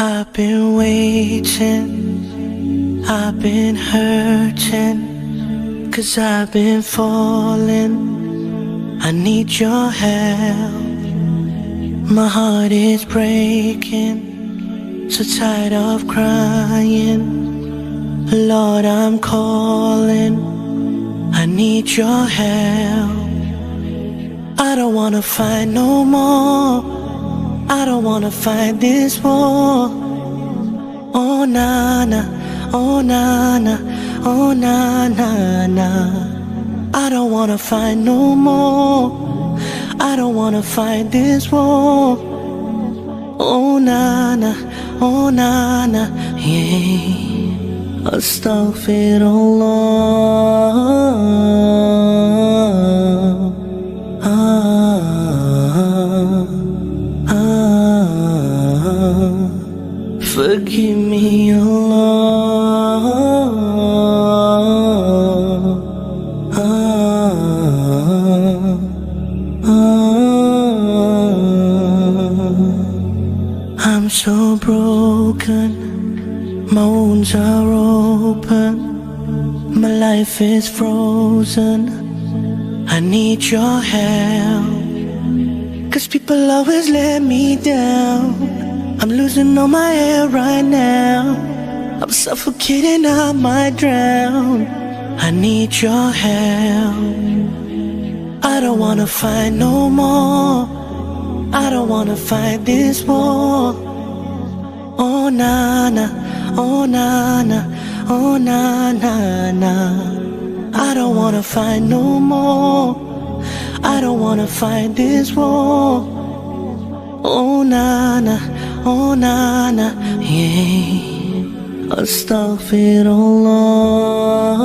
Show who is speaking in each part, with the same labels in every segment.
Speaker 1: I've been waiting, I've been hurting, 'cause I've been falling. I need your help. My heart is breaking, so tired of crying. Lord, I'm calling, I need your help. I don't wanna fight no more, I don't wanna fight this war. Oh na na, oh na na, oh na na na. I don't wanna fight no more, I don't wanna fight this war. Oh na na, oh na na, yeah. Astaghfirullah. Forgive me, Allah. I'm so broken, my wounds are open, my life is frozen. I need your help, 'cause people always let me down. I'm losing all my air right now, I'm suffocating, I might drown. I need your help. I don't wanna fight no more, I don't wanna fight this war. Oh na na, oh na na, oh na na na. I don't wanna fight no more, I don't wanna fight this war. Oh na na, oh na na, yeah. Astaghfirullah.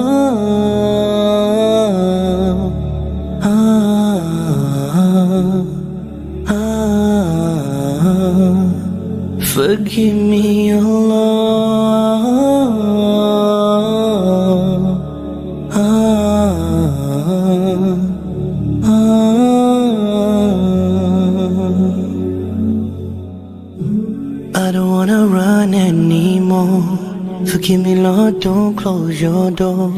Speaker 1: Forgive me, I don't wanna run anymore. Forgive me, Lord, don't close your door.